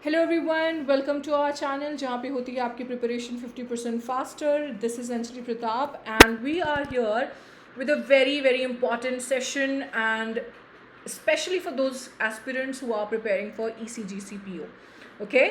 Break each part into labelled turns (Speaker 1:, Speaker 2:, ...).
Speaker 1: Hello everyone, welcome to our channel जहाँ पे होती है आपकी preparation 50% faster. This is Anjali Pratap and we are here with a very very important session, and especially for those aspirants who are preparing for ECGCPO. Okay,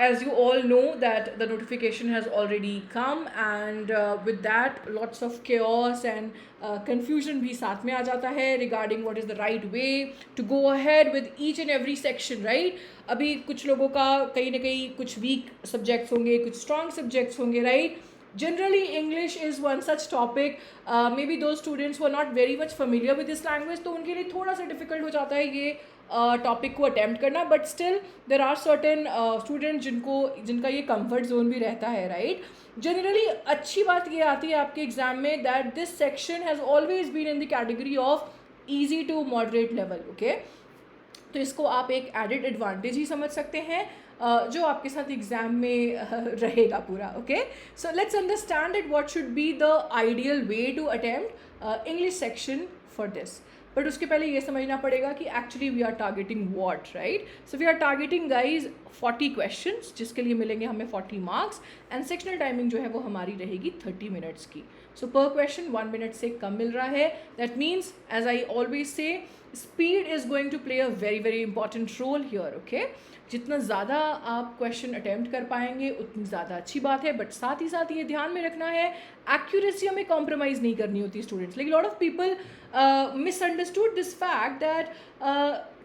Speaker 1: as you all know that the notification has already come, and with that lots of chaos and confusion भी साथ में आ जाता है regarding what is the right way to go ahead with each and every section, right? अभी कुछ लोगों का कहीं ना कहीं कुछ वीक सब्जेक्ट्स होंगे, कुछ स्ट्रॉन्ग सब्जेक्ट्स होंगे, right? Generally English is one such topic. Maybe those students who are not very much familiar with this language, तो उनके लिए थोड़ा सा डिफिकल्ट हो जाता है ये टॉपिक को अटैम्प्ट करना. But still there are certain student जिनका ये कंफर्ट जोन भी रहता है, राइट? जनरली अच्छी बात ये आती है आपके एग्जाम में that this section has always been in the category of easy to moderate level. Okay, तो इसको आप एक एडेड एडवांटेज ही समझ सकते हैं जो आपके साथ एग्जाम में रहेगा पूरा. Okay, so let's understand it what should be the ideal way to attempt English section for this. But उसके पहले ये समझना पड़ेगा कि actually we are targeting what, right? So we are targeting guys 40 questions जिसके लिए मिलेंगे हमें 40 मार्क्स, एंड सेक्शनल टाइमिंग जो है वो हमारी रहेगी 30 मिनट्स की. सो पर क्वेश्चन 1 मिनट से कम मिल रहा है. That means, as I always say, speed is going to play a very very important role here. Okay, जितना ज़्यादा आप क्वेश्चन अटैम्प्ट कर पाएंगे उतनी ज़्यादा अच्छी बात है. बट साथ ही साथ ये ध्यान में रखना है एक्यूरेसी हमें कॉम्प्रोमाइज़ नहीं करनी होती students. Like lot of people misunderstood this fact that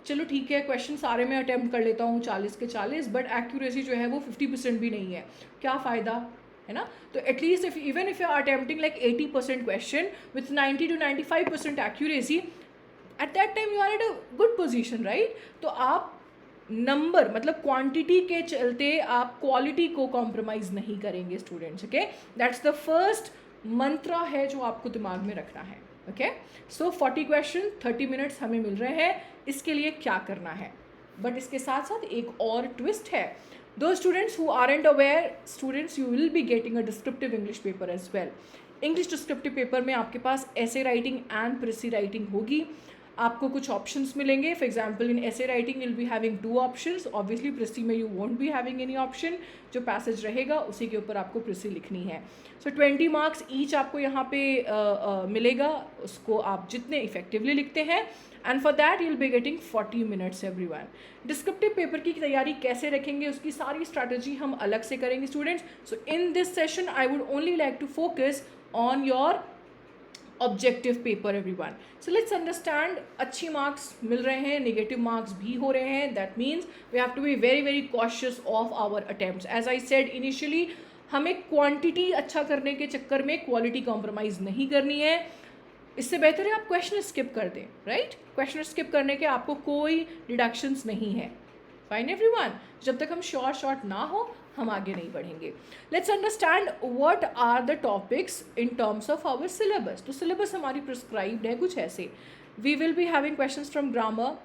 Speaker 1: चलो ठीक है, क्वेश्चन सारे मैं अटैम्प्ट कर लेता हूँ 40 के 40, बट एक्यूरेसी जो है वो 50% भी नहीं है. क्या फ़ायदा, है ना? तो at least if even if you are attempting like 80% question with 90 to 95% accuracy, at that time you are at a good position, right? तो आप नंबर मतलब क्वांटिटी के चलते आप क्वालिटी को कॉम्प्रोमाइज़ नहीं करेंगे students. Okay, that's the first mantra है जो आपको दिमाग में रखना है. ओके, सो 40 क्वेश्चन 30 मिनट्स हमें मिल रहे हैं. इसके लिए क्या करना है? बट इसके साथ साथ एक और ट्विस्ट है. दो students who aren't aware, students, you will be getting a descriptive English paper as well. English descriptive paper में आपके पास ऐसे राइटिंग एंड प्रेसी राइटिंग होगी. आपको कुछ ऑप्शंस मिलेंगे. फॉर एग्जाम्पल इन ऐसे writing will be having 2 options. Obviously precis में you won't be having any option. जो पैसेज रहेगा उसी के ऊपर आपको प्रेसी लिखनी है. सो 20 मार्क्स ईच आपको यहाँ पे मिलेगा. उसको आप जितने इफेक्टिवली लिखते हैं, and for that you will be getting 40 minutes everyone. Descriptive paper की तैयारी कैसे रखेंगे उसकी सारी स्ट्रैटेजी हम अलग से करेंगे students. So in this session I would only like to focus on your objective paper everyone. So let's understand, अच्छी मार्क्स मिल रहे हैं, नेगेटिव मार्क्स भी हो रहे हैं. That means we have to be very very cautious of our attempts. As I said initially, हमें quantity अच्छा करने के चक्कर में क्वालिटी कॉम्प्रोमाइज़ नहीं करनी है. इससे बेहतर है आप क्वेश्चन स्किप कर दें, राइट? क्वेश्चन स्किप करने के आपको कोई डिडक्शंस नहीं है. फाइन एवरीवन, जब तक हम शॉर्ट ना हो हम आगे नहीं बढ़ेंगे. Let's understand what are the topics in terms of our syllabus. तो सिलेबस हमारी प्रिस्क्राइब्ड है कुछ ऐसे. We will be having questions from grammar,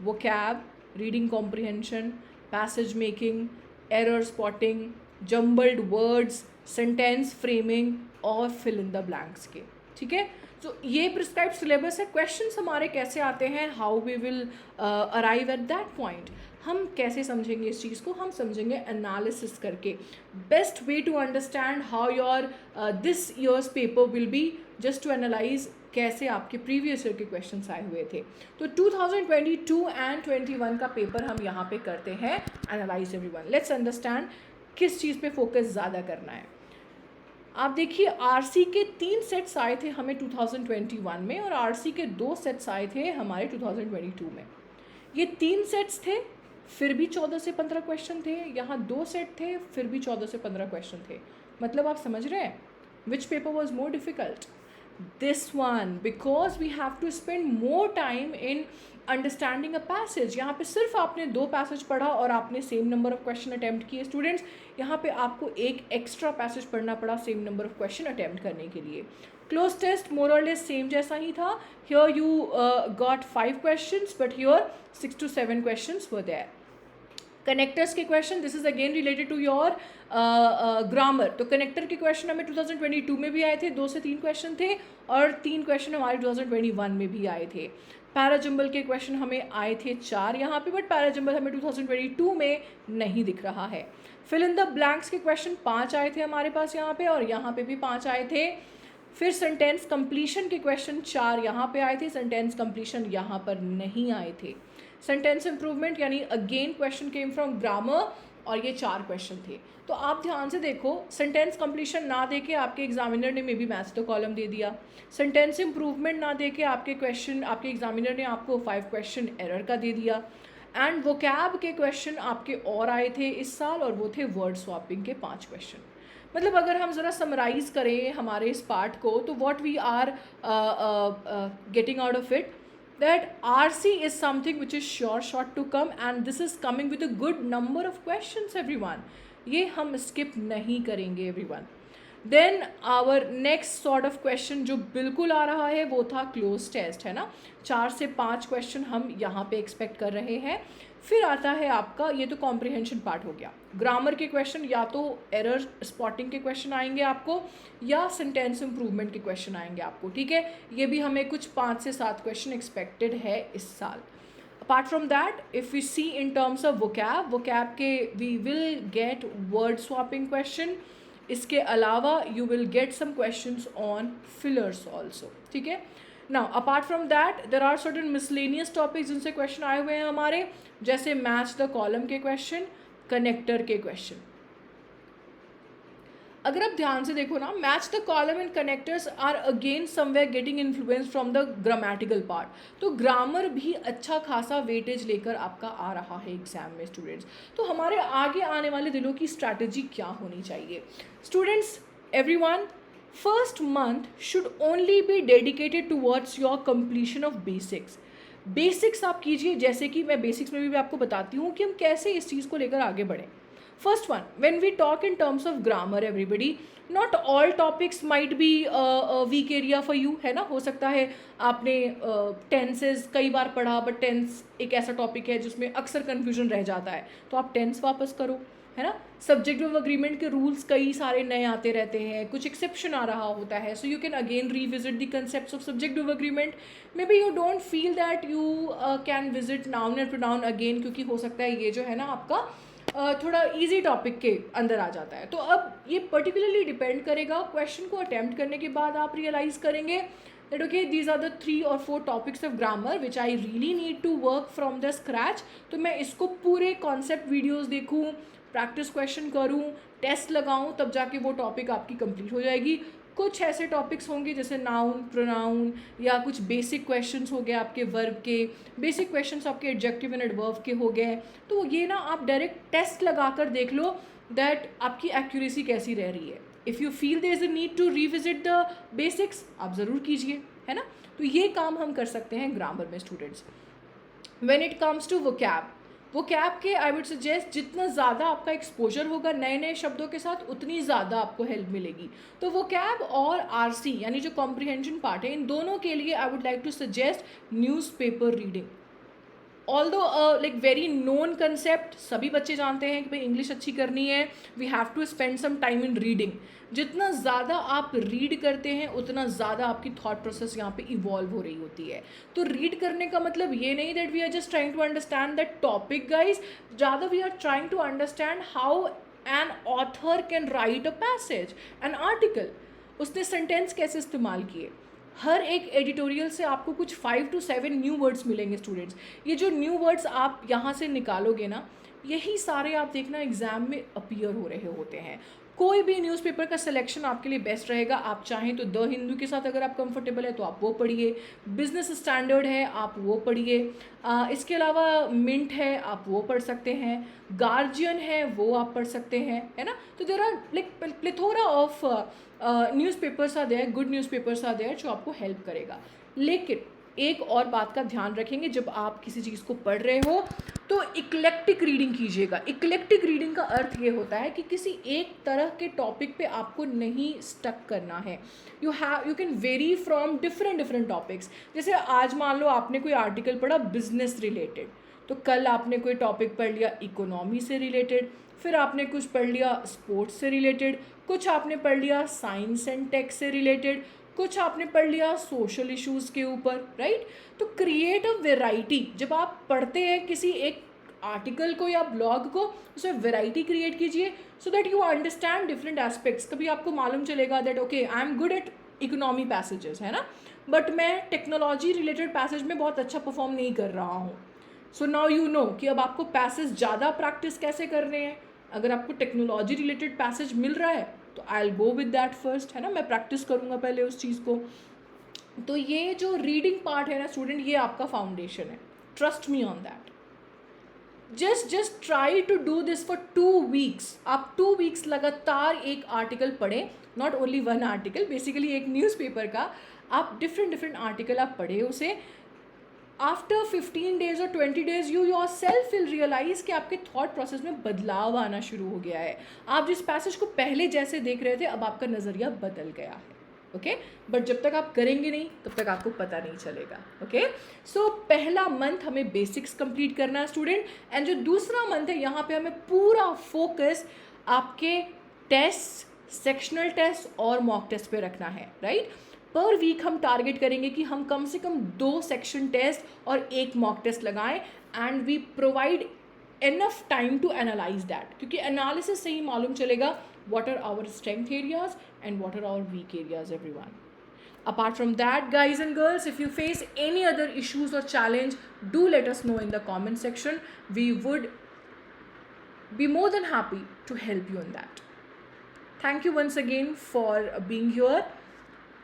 Speaker 1: vocab, reading comprehension, passage making, error spotting, jumbled words, sentence framing और fill in the blanks के. ठीक है, तो ये प्रिस्क्राइब्ड सिलेबस है. क्वेश्चंस हमारे कैसे आते हैं, how we will arrive at that point. हम कैसे समझेंगे इस चीज़ को? हम समझेंगे एनालिसिस करके. Best way to understand how your this year's paper will be just to analyze कैसे आपके प्रीवियस ईयर के क्वेश्चंस आए हुए थे. तो 2022 एंड 21 का पेपर हम यहाँ पे करते हैं एनालाइज एवरीवन. लेट्स अंडरस्टैंड किस चीज़ पे फोकस ज़्यादा करना है. आप देखिए, आरसी के 3 सेट्स आए थे हमें 2021 में, और आरसी के 2 सेट्स आए थे हमारे 2022 में. ये 3 सेट्स थे, फिर भी 14 से 15 क्वेश्चन थे. यहाँ 2 सेट थे, फिर भी 14 से 15 क्वेश्चन थे. मतलब आप समझ रहे हैं which paper was more difficult? This one, because we have to spend more time in understanding a passage. यहाँ पे सिर्फ आपने 2 पैसेज पढ़ा और आपने same number of question attempt किए स्टूडेंट्स. यहाँ पे आपको एक एक्स्ट्रा पैसेज पढ़ना पड़ा same number of question attempt करने के लिए. क्लोज टेस्ट मोर और लेस सेम जैसा ही था. Here you got 5 questions, but here 6 to 7 questions were there. Connectors के question, this is again related to your grammar. तो कनेक्टर के क्वेश्चन हमें 2022 में भी आए थे, 2 से 3 क्वेश्चन थे, और 3 क्वेश्चन हमारे 2021 में भी आए थे। पैराजम्बल के क्वेश्चन हमें आए थे 4 यहाँ पे, बट पैराजम्बल हमें 2022 में नहीं दिख रहा है। फिल इन द ब्लैंक्स के क्वेश्चन 5 आए थे हमारे पास यहाँ पे, और यहाँ पे भी 5 आए थे। फिर सेंटेंस कंप्लीशन के क्वेश्चन 4 यहाँ पे आए थे, सेंटेंस कंप्लीशन यहाँ पर नहीं आए थे। सेंटेंस इंप्रूवमेंट यानी again question came from grammar, और ये 4 क्वेश्चन थे। तो आप ध्यान से देखो, सेंटेंस कंप्लीशन ना देके आपके एग्जामिनर ने maybe maths the column दे दिया, सेंटेंस इंप्रूवमेंट ना देके आपके एग्जामिनर ने आपको 5 क्वेश्चन एरर का दे दिया, एंड वोकैब के क्वेश्चन आपके और आए थे इस साल, और वो थे वर्ड स्वैपिंग के 5 क्वेश्चन। मतलब अगर हम ज़रा समराइज़ करें हमारे इस पार्ट को, तो what we are getting out of it, that RC is something which is sure to come, and this is coming with a good number of questions everyone. ये हम skip नहीं करेंगे everyone. Then our next sort of question जो बिल्कुल आ रहा है वो था क्लोज टेस्ट, है ना। 4 से 5 क्वेश्चन हम यहाँ पे एक्सपेक्ट कर रहे हैं। फिर आता है आपका, ये तो कॉम्प्रिहेंशन पार्ट हो गया, ग्रामर के क्वेश्चन, या तो एरर स्पॉटिंग के क्वेश्चन आएंगे आपको, या सेंटेंस इंप्रूवमेंट के क्वेश्चन आएंगे आपको, ठीक है। ये भी हमें कुछ 5 से 7 क्वेश्चन एक्सपेक्टेड है इस साल। Apart from that, if we see in terms of vocab के we will get word swapping question. इसके अलावा you will get some questions on fillers also, ठीक है। Now apart from that there are certain miscellaneous topics जिनसे question आए हुए हैं हमारे, जैसे मैच द कॉलम के क्वेश्चन, कनेक्टर के क्वेश्चन। अगर आप ध्यान से देखो ना, match the column and connectors are again somewhere getting influence from the grammatical part. तो ग्रामर भी अच्छा खासा वेटेज लेकर आपका आ रहा है एग्जाम में स्टूडेंट्स। तो हमारे आगे आने वाले दिनों की स्ट्रैटेजी क्या होनी चाहिए students? Everyone, first month should only be dedicated towards your completion of basics. Basics आप कीजिए, जैसे कि मैं बेसिक्स में भी आपको बताती हूँ कि हम कैसे इस चीज़ को लेकर आगे बढ़ें। First one, when we talk in terms of grammar, everybody, not all topics might be a weak area for you, है ना। हो सकता है आपने टेंसेज कई बार पढ़ा, बट टेंस एक ऐसा टॉपिक है जिसमें अक्सर कन्फ्यूजन रह जाता है, तो आप टेंस वापस करो, है ना। सब्जेक्ट ऑफ अग्रीमेंट के रूल्स कई सारे नए आते रहते हैं, कुछ एक्सेप्शन आ रहा होता है, so you can again revisit the concepts of subject of agreement. May be you don't feel that you can visit noun and pronoun again, क्योंकि हो सकता है ये जो है ना आपका थोड़ा इजी टॉपिक के अंदर आ जाता है। तो अब ये पर्टिकुलरली डिपेंड करेगा, क्वेश्चन को अटैम्प्ट करने के बाद आप रियलाइज़ करेंगे that okay these are the 3 or 4 topics of grammar which I really need to work from the scratch. तो मैं इसको पूरे कॉन्सेप्ट वीडियोज़ देखूँ, प्रैक्टिस क्वेश्चन करूँ, टेस्ट लगाऊँ, तब जाके वो टॉपिक आपकी कंप्लीट हो जाएगी। कुछ ऐसे टॉपिक्स होंगे जैसे नाउन, प्रोनाउन, या कुछ बेसिक क्वेश्चंस हो गए आपके वर्ब के, बेसिक क्वेश्चंस आपके एडजेक्टिव एंड एडवर्ब के हो गए। तो ये ना आप डायरेक्ट टेस्ट लगा कर देख लो दैट आपकी एक्यूरेसी कैसी रह रही है। If you feel there is a need to revisit the basics, आप ज़रूर कीजिए, है ना। तो ये काम हम कर सकते हैं ग्रामर में students. When it comes to vocab के आई वुड सजेस्ट जितना ज़्यादा आपका एक्सपोजर होगा नए नए शब्दों के साथ, उतनी ज़्यादा आपको हेल्प मिलेगी। तो वोकैब और आरसी यानी जो कॉम्प्रिहेंशन पार्ट है, इन दोनों के लिए I would like to suggest newspaper reading. Although like very known concept, सभी बच्चे जानते हैं कि भाई इंग्लिश अच्छी करनी है, we have to spend some time in reading. जितना ज़्यादा आप रीड करते हैं उतना ज़्यादा आपकी थॉट प्रोसेस यहाँ पे इवॉल्व हो रही होती है। तो रीड करने का मतलब ये नहीं that we are just trying to understand that topic guys, ज़्यादा we are trying to understand how an author can write a passage, an article, उसने सेंटेंस कैसे इस्तेमाल किए। हर एक एडिटोरियल से आपको कुछ 5 to 7 न्यू वर्ड्स मिलेंगे स्टूडेंट्स। ये जो न्यू वर्ड्स आप यहाँ से निकालोगे ना, यही सारे आप देखना एग्ज़ाम में अपीयर हो रहे होते हैं। कोई भी न्यूज़पेपर का सिलेक्शन आपके लिए बेस्ट रहेगा। आप चाहें तो द हिंदू के साथ अगर आप कंफर्टेबल है तो आप वो पढ़िए, बिजनेस स्टैंडर्ड है आप वो पढ़िए, इसके अलावा मिंट है आप वो पढ़ सकते हैं, गार्जियन है वो आप पढ़ सकते हैं, है ना। तो there are like plethora of newspapers are there, good newspapers are there जो आपको हेल्प करेगा। लेकिन एक और बात का ध्यान रखेंगे, जब आप किसी चीज़ को पढ़ रहे हो तो इक्लेक्टिक रीडिंग कीजिएगा। इक्लेक्टिक रीडिंग का अर्थ ये होता है कि किसी एक तरह के टॉपिक पे आपको नहीं स्टक करना है। You can very from different topics. जैसे आज मान लो आपने कोई आर्टिकल पढ़ा बिजनेस रिलेटेड, तो कल आपने कोई टॉपिक पढ़ लिया इकोनॉमी से रिलेटेड, फिर आपने कुछ पढ़ लिया स्पोर्ट्स से रिलेटेड, कुछ आपने पढ़ लिया साइंस एंड टेक से रिलेटेड, कुछ आपने पढ़ लिया सोशल इश्यूज़ के ऊपर, राइट। तो क्रिएट अ वेराइटी। जब आप पढ़ते हैं किसी एक आर्टिकल को या ब्लॉग को, उसमें वेराइटी क्रिएट कीजिए so that you understand different aspects. कभी आपको मालूम चलेगा that okay I am good at economy passages, है ना, बट मैं टेक्नोलॉजी रिलेटेड पैसेज में बहुत अच्छा परफॉर्म नहीं कर रहा हूँ। सो नाउ यू नो कि अब आपको पैसेज ज़्यादा प्रैक्टिस कैसे करने हैं। अगर आपको टेक्नोलॉजी रिलेटेड पैसेज मिल रहा है तो I will go with that first, है ना, मैं प्रैक्टिस करूँगा पहले उस चीज़ को। तो ये जो रीडिंग पार्ट है ना स्टूडेंट, ये आपका फाउंडेशन है, trust me on that. Just try to do this for 2 weeks. आप 2 वीक्स लगातार एक आर्टिकल पढ़ें, not only one article, basically एक न्यूज़पेपर का आप डिफरेंट आर्टिकल आप पढ़े उसे। आफ्टर 15 डेज और 20 days you yourself will realize कि आपके थॉट प्रोसेस में बदलाव आना शुरू हो गया है। आप जिस पैसेज को पहले जैसे देख रहे थे अब आपका नज़रिया बदल गया है, ओके। बट जब तक आप करेंगे नहीं तब तक आपको पता नहीं चलेगा, ओके। सो पहला मंथ हमें बेसिक्स कंप्लीट करना है स्टूडेंट, एंड जो दूसरा मंथ है यहाँ पे हमें पूरा फोकस आपके टेस्ट, सेक्शनल टेस्ट और मॉक टेस्ट पे रखना है, राइट। पर वीक हम टारगेट करेंगे कि हम कम से कम 2 सेक्शन टेस्ट और 1 मॉक टेस्ट लगाएं, and we provide enough time to analyze that, क्योंकि एनालिसिस से ही मालूम चलेगा what are our strength areas and what are our weak areas, everyone. Apart from that, guys and girls, if you face any other issues or challenge, do let us know in the comment section. We would be more than happy to help you in that. Thank you once again for being here.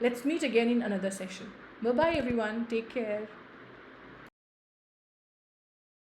Speaker 1: Let's meet again in another session. Bye bye everyone, take care.